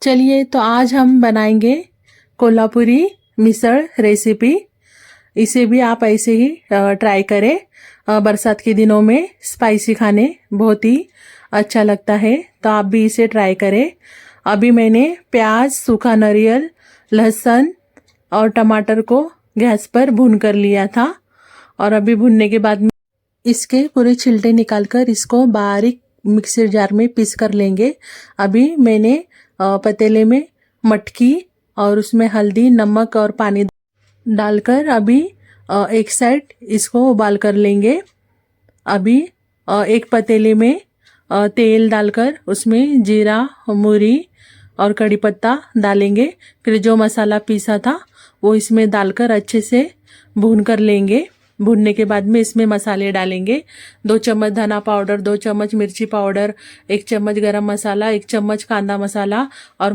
चलिए तो आज हम बनाएंगे कोल्हापुरी मिसळ रेसिपी। इसे भी आप ऐसे ही ट्राई करें। बरसात के दिनों में स्पाइसी खाने बहुत ही अच्छा लगता है, तो आप भी इसे ट्राई करें। अभी मैंने प्याज, सूखा नारियल, लहसुन और टमाटर को गैस पर भून कर लिया था, और अभी भूनने के बाद इसके पूरे छिलटे निकालकर इसको बारीक मिक्सर जार में पीस कर लेंगे। अभी मैंने पतीले में मटकी और उसमें हल्दी, नमक और पानी डालकर अभी एक साइड इसको उबाल कर लेंगे। अभी एक पतीले में तेल डालकर उसमें जीरा, मुरी और कड़ी पत्ता डालेंगे। फिर जो मसाला पीसा था वो इसमें डालकर अच्छे से भून कर लेंगे। भूनने के बाद में इसमें मसाले डालेंगे। 2 चम्मच धना पाउडर, 2 चम्मच मिर्ची पाउडर, 1 चम्मच गरम मसाला, 1 चम्मच कांदा मसाला और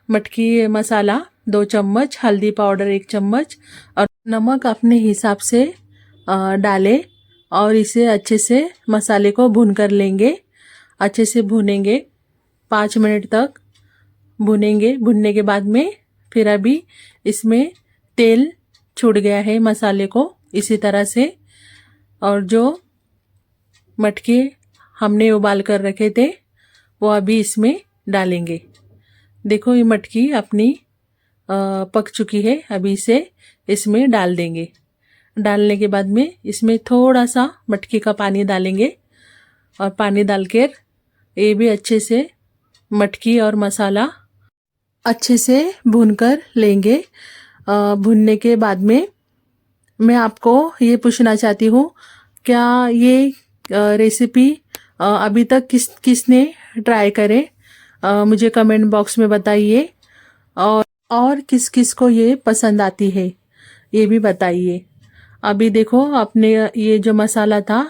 मटकी मसाला 2 चम्मच, हल्दी पाउडर 1 चम्मच और नमक अपने हिसाब से डालें और इसे अच्छे से मसाले को भून कर लेंगे। अच्छे से भूनेंगे, 5 मिनट तक भूनेंगे। भूनने के बाद में फिर अभी इसमें तेल छूट गया है मसाले को इसी तरह से, और जो मटके हमने उबाल कर रखे थे वो अभी इसमें डालेंगे। देखो ये मटकी अपनी पक चुकी है। अभी इसे इसमें डाल देंगे। डालने के बाद में इसमें थोड़ा सा मटकी का पानी डालेंगे और पानी डालकर ये भी अच्छे से मटकी और मसाला अच्छे से भून कर लेंगे। भूनने के बाद में मैं आपको ये पूछना चाहती हूँ, क्या ये रेसिपी अभी तक किसने ट्राई करे? मुझे कमेंट बॉक्स में बताइए, और किस किस को ये पसंद आती है ये भी बताइए। अभी देखो अपने ये जो मसाला था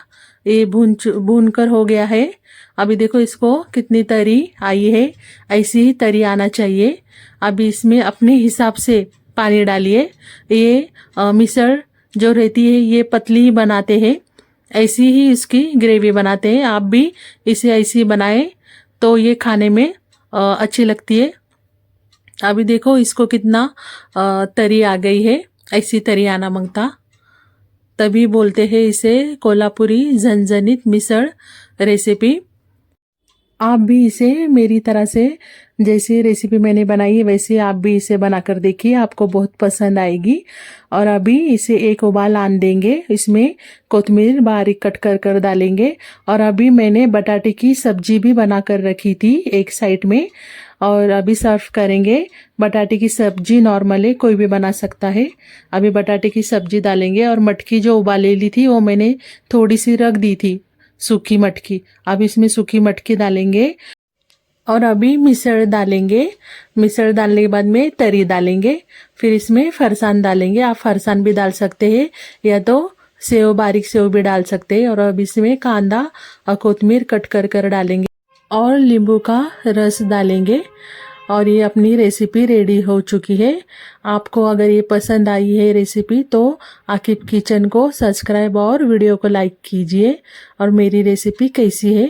ये भून कर हो गया है। अभी देखो इसको कितनी तरी आई है, ऐसी ही तरी आना चाहिए। अभी इसमें अपने हिसाब से पानी डालिए। ये मिसळ जो रहती है ये पतली ही बनाते हैं, ऐसी ही इसकी ग्रेवी बनाते हैं। आप भी इसे ऐसी बनाएं तो ये खाने में अच्छी लगती है। अभी देखो इसको कितना तरी आ गई है, ऐसी तरी आना मांगता, तभी बोलते हैं इसे कोल्हापुरी झणझणीत मिसळ रेसिपी। आप भी इसे मेरी तरह से जैसे रेसिपी मैंने बनाई है वैसे आप भी इसे बनाकर देखिए, आपको बहुत पसंद आएगी। और अभी इसे एक उबाल आने देंगे। इसमें कोतमीर बारीक कट कर डालेंगे। और अभी मैंने बटाटे की सब्जी भी बनाकर रखी थी एक साइड में, और अभी सर्व करेंगे। बटाटे की सब्जी नॉर्मल है, कोई भी बना सकता है। अभी बटाटे की सब्जी डालेंगे और मटकी जो उबालेली थी वो मैंने थोड़ी सी रख दी थी, सूखी मटकी। अब इसमें सूखी मटकी डालेंगे और अभी मिसळ डालेंगे। मिसळ डालने के बाद में तरी डालेंगे। फिर इसमें फरसान डालेंगे। आप फरसान भी डाल सकते हैं या तो सेव, बारीक सेव भी डाल सकते हैं। और अब इसमें कांदा और कोतमीर कट कर डालेंगे और नींबू का रस डालेंगे। और ये अपनी रेसिपी रेडी हो चुकी है। आपको अगर ये पसंद आई है रेसिपी तो आकिब किचन को सब्सक्राइब और वीडियो को लाइक कीजिए। और मेरी रेसिपी कैसी है